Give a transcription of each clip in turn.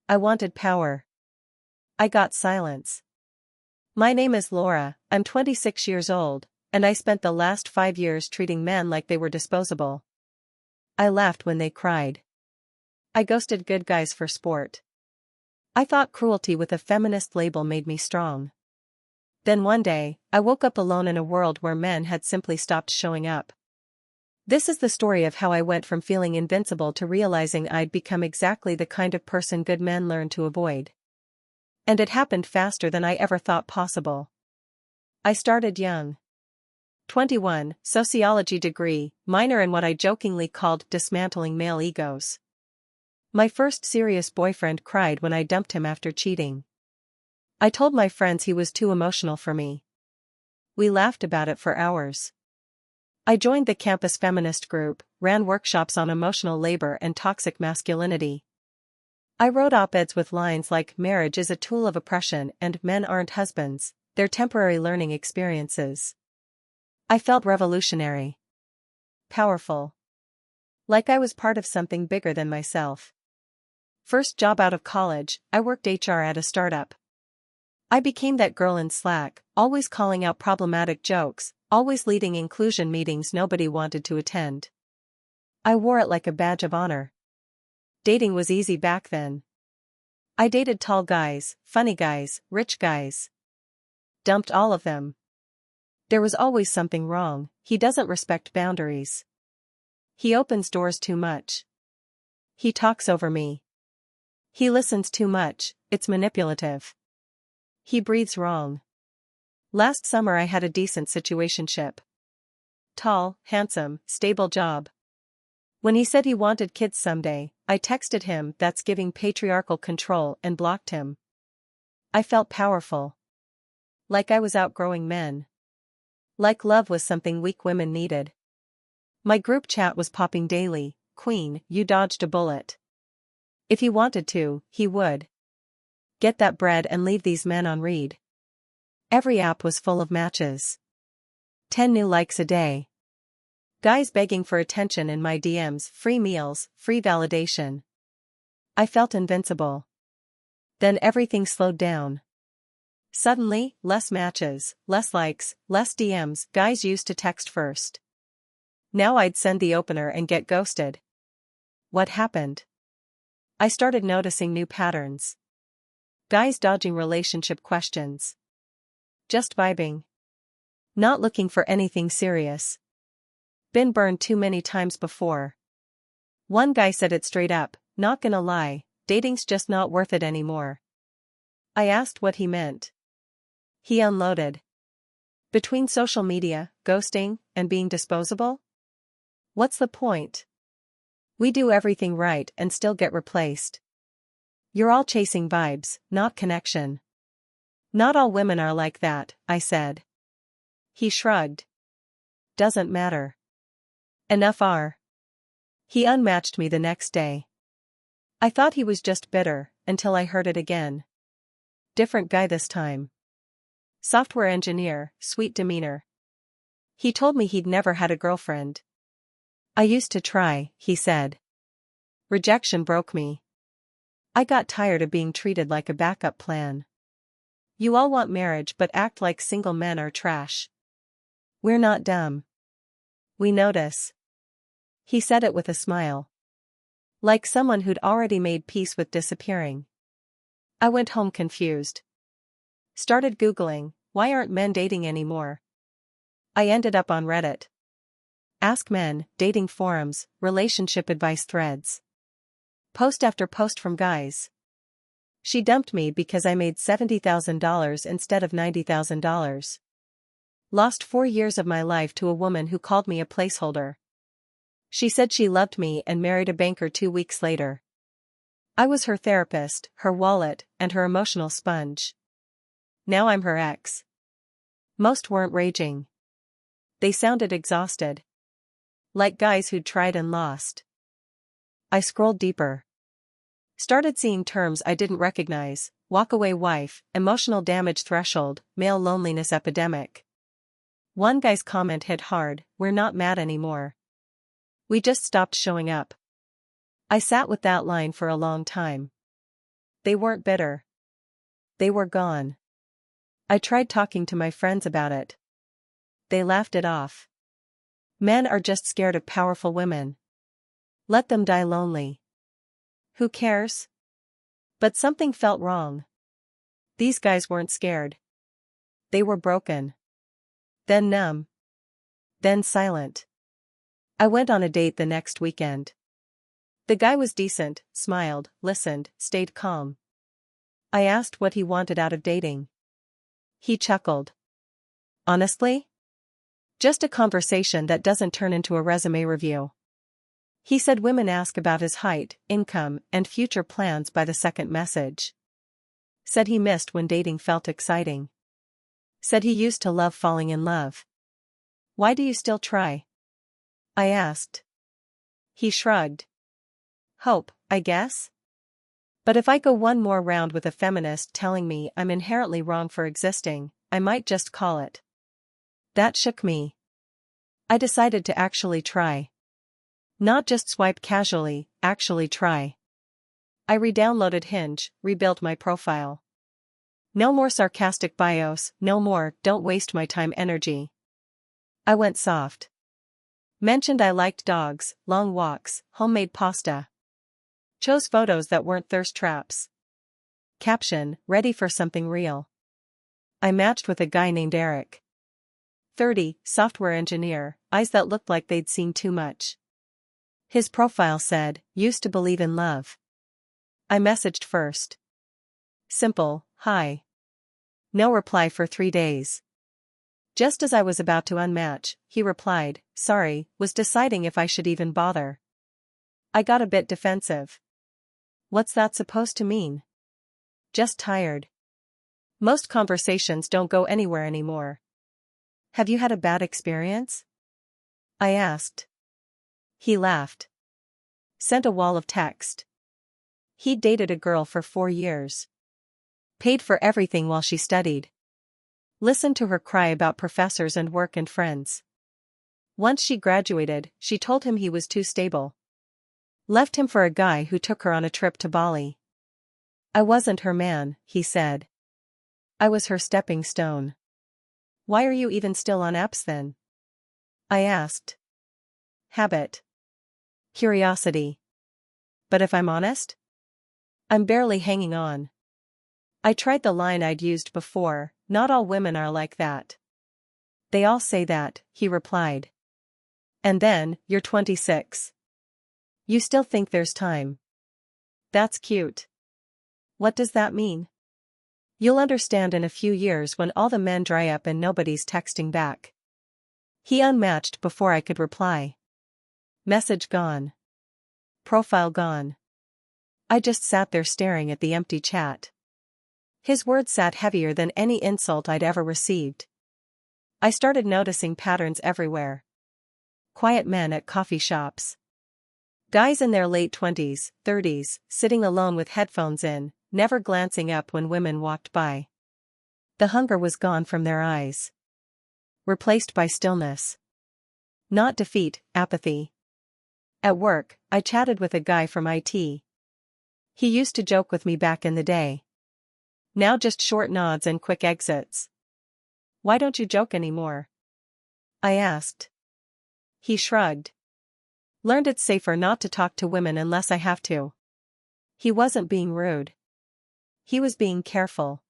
I wanted power. I got silence. My name is Laura, I'm 26 years old, and I spent the last 5 years treating men like they were disposable. I laughed when they cried. I ghosted good guys for sport. I thought cruelty with a feminist label made me strong. Then one day, I woke up alone in a world where men had simply stopped showing up. This is the story of how I went from feeling invincible to realizing I'd become exactly the kind of person good men learn to avoid. And it happened faster than I ever thought possible. I started young. 21, sociology degree, minor in what I jokingly called dismantling male egos. My first serious boyfriend cried when I dumped him after cheating. I told my friends he was too emotional for me. We laughed about it for hours. I joined the campus feminist group, ran workshops on emotional labor and toxic masculinity. I wrote op-eds with lines like "Marriage is a tool of oppression" and "Men aren't husbands, they're temporary learning experiences." I felt revolutionary. Powerful. Like I was part of something bigger than myself. First job out of college, I worked HR at a startup. I became that girl in Slack, always calling out problematic jokes, always leading inclusion meetings nobody wanted to attend. I wore it like a badge of honor. Dating was easy back then. I dated tall guys, funny guys, rich guys. Dumped all of them. There was always something wrong. He doesn't respect boundaries. He opens doors too much. He talks over me. He listens too much, it's manipulative. He breathes wrong. Last summer I had a decent situationship. Tall, handsome, stable job. When he said he wanted kids someday, I texted him "That's giving patriarchal control" and blocked him. I felt powerful. Like I was outgrowing men. Like love was something weak women needed. My group chat was popping daily. "Queen, you dodged a bullet." If he wanted to, he would. Get that bread and leave these men on read. Every app was full of matches. 10 new likes a day. Guys begging for attention in my DMs, free meals, free validation. I felt invincible. Then everything slowed down. Suddenly, less matches, less likes, less DMs. Guys used to text first. Now I'd send the opener and get ghosted. What happened? I started noticing new patterns. Guys dodging relationship questions. Just vibing. Not looking for anything serious. Been burned too many times before. One guy said it straight up, "Not gonna lie, dating's just not worth it anymore." I asked what he meant. He unloaded. Between social media, ghosting, and being disposable? What's the point? We do everything right and still get replaced. You're all chasing vibes, not connection. Not all women are like that, I said. He shrugged. Doesn't matter. Enough are. He unmatched me the next day. I thought he was just bitter, until I heard it again. Different guy this time. Software engineer, sweet demeanor. He told me he'd never had a girlfriend. I used to try, he said. Rejection broke me. I got tired of being treated like a backup plan. You all want marriage but act like single men are trash. We're not dumb. We notice. He said it with a smile. Like someone who'd already made peace with disappearing. I went home confused. Started Googling, why aren't men dating anymore? I ended up on Reddit. Ask Men, dating forums, relationship advice threads. Post after post from guys. She dumped me because I made $70,000 instead of $90,000. Lost 4 years of my life to a woman who called me a placeholder. She said she loved me and married a banker 2 weeks later. I was her therapist, her wallet, and her emotional sponge. Now I'm her ex. Most weren't raging. They sounded exhausted. Like guys who'd tried and lost. I scrolled deeper. Started seeing terms I didn't recognize: walkaway wife, emotional damage threshold, male loneliness epidemic. One guy's comment hit hard: "We're not mad anymore. We just stopped showing up." I sat with that line for a long time. They weren't bitter. They were gone. I tried talking to my friends about it. They laughed it off. Men are just scared of powerful women. Let them die lonely. Who cares? But something felt wrong. These guys weren't scared. They were broken. Then numb. Then silent. I went on a date the next weekend. The guy was decent, smiled, listened, stayed calm. I asked what he wanted out of dating. He chuckled. Honestly? Just a conversation that doesn't turn into a resume review. He said women ask about his height, income, and future plans by the second message. Said he missed when dating felt exciting. Said he used to love falling in love. Why do you still try? I asked. He shrugged. Hope, I guess? But if I go one more round with a feminist telling me I'm inherently wrong for existing, I might just call it. That shook me. I decided to actually try. Not just swipe casually, actually try. I re-downloaded Hinge, rebuilt my profile. No more sarcastic bios, no more don't waste my time energy. I went soft. Mentioned I liked dogs, long walks, homemade pasta. Chose photos that weren't thirst traps. Caption, ready for something real. I matched with a guy named Eric. 30, software engineer, eyes that looked like they'd seen too much. His profile said, used to believe in love. I messaged first. Simple, hi. No reply for 3 days. Just as I was about to unmatch, he replied, sorry, was deciding if I should even bother. I got a bit defensive. What's that supposed to mean? Just tired. Most conversations don't go anywhere anymore. Have you had a bad experience? I asked. He laughed. Sent a wall of text. He'd dated a girl for 4 years. Paid for everything while she studied. Listened to her cry about professors and work and friends. Once she graduated, she told him he was too stable. Left him for a guy who took her on a trip to Bali. I wasn't her man, he said. I was her stepping stone. Why are you even still on apps then? I asked. Habit. Curiosity. But if I'm honest? I'm barely hanging on. I tried the line I'd used before, not all women are like that. They all say that, he replied. And then, you're 26. You still think there's time. That's cute. What does that mean? You'll understand in a few years when all the men dry up and nobody's texting back. He unmatched before I could reply. Message gone. Profile gone. I just sat there staring at the empty chat. His words sat heavier than any insult I'd ever received. I started noticing patterns everywhere. Quiet men at coffee shops. Guys in their late 20s, 30s, sitting alone with headphones in, never glancing up when women walked by. The hunger was gone from their eyes. Replaced by stillness. Not defeat, apathy. At work, I chatted with a guy from IT. He used to joke with me back in the day. Now just short nods and quick exits. Why don't you joke anymore? I asked. He shrugged. Learned it's safer not to talk to women unless I have to. He wasn't being rude. He was being careful.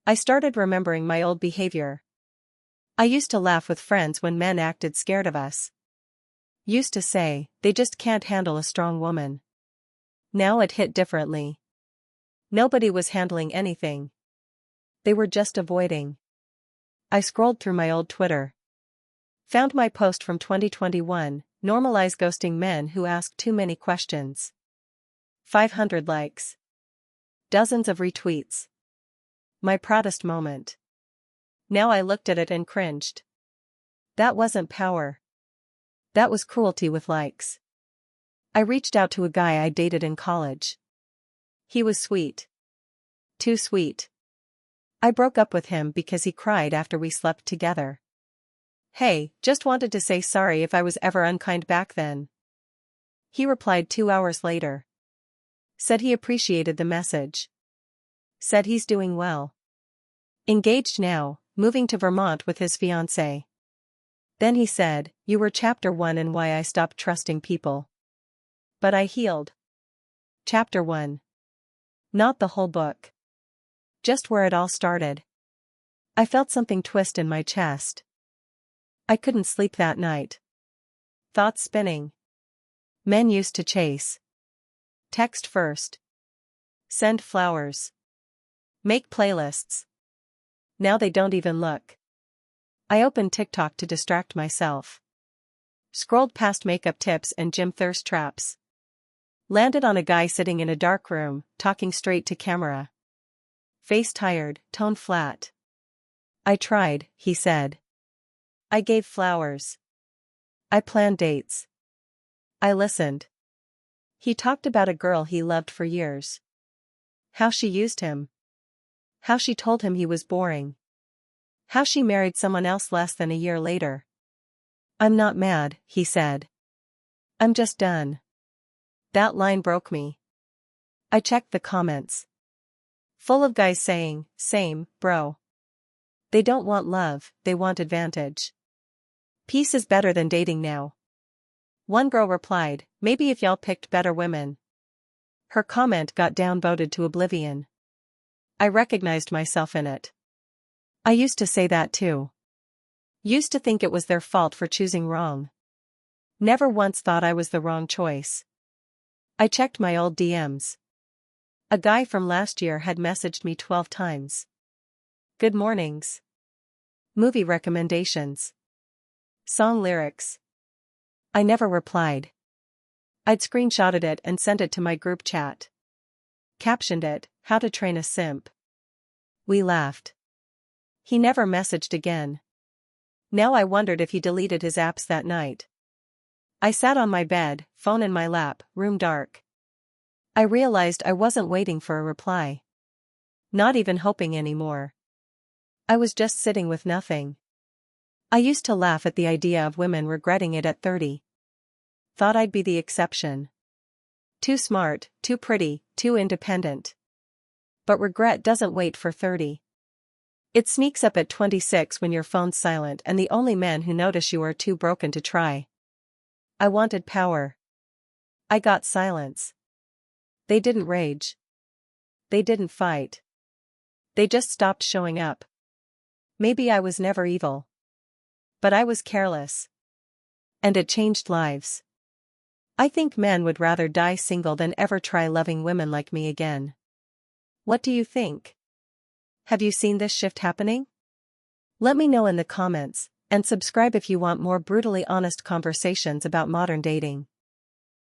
I started remembering my old behavior. I used to laugh with friends when men acted scared of us. Used to say, they just can't handle a strong woman. Now it hit differently. Nobody was handling anything. They were just avoiding. I scrolled through my old Twitter. Found my post from 2021, normalize ghosting men who ask too many questions. 500 likes. Dozens of retweets. My proudest moment. Now I looked at it and cringed. That wasn't power. That was cruelty with likes. I reached out to a guy I dated in college. He was sweet. Too sweet. I broke up with him because he cried after we slept together. Hey, just wanted to say sorry if I was ever unkind back then. He replied 2 hours later. Said he appreciated the message. Said he's doing well. Engaged now, moving to Vermont with his fiancée. Then he said, "You were chapter 1 in why I stopped trusting people. But I healed." Chapter 1. Not the whole book. Just where it all started. I felt something twist in my chest. I couldn't sleep that night. Thoughts spinning. Men used to chase. Text first. Send flowers. Make playlists. Now they don't even look. I opened TikTok to distract myself. Scrolled past makeup tips and gym thirst traps. Landed on a guy sitting in a dark room, talking straight to camera. Face tired, tone flat. "I tried," he said. "I gave flowers. I planned dates. I listened." He talked about a girl he loved for years. How she used him. How she told him he was boring. How she married someone else less than a year later. "I'm not mad," he said. "I'm just done." That line broke me. I checked the comments. Full of guys saying, "Same, bro." They don't want love, they want advantage. Peace is better than dating now. One girl replied, "Maybe if y'all picked better women." Her comment got downvoted to oblivion. I recognized myself in it. I used to say that too. Used to think it was their fault for choosing wrong. Never once thought I was the wrong choice. I checked my old DMs. A guy from last year had messaged me 12 times. Good mornings. Movie recommendations. Song lyrics. I never replied. I'd screenshotted it and sent it to my group chat. Captioned it, "How to Train a Simp." We laughed. He never messaged again. Now I wondered if he deleted his apps that night. I sat on my bed, phone in my lap, room dark. I realized I wasn't waiting for a reply. Not even hoping anymore. I was just sitting with nothing. I used to laugh at the idea of women regretting it at 30. Thought I'd be the exception. Too smart, too pretty, too independent. But regret doesn't wait for 30. It sneaks up at 26 when your phone's silent and the only men who notice you are too broken to try. I wanted power. I got silence. They didn't rage. They didn't fight. They just stopped showing up. Maybe I was never evil. But I was careless. And it changed lives. I think men would rather die single than ever try loving women like me again. What do you think? Have you seen this shift happening? Let me know in the comments, and subscribe if you want more brutally honest conversations about modern dating.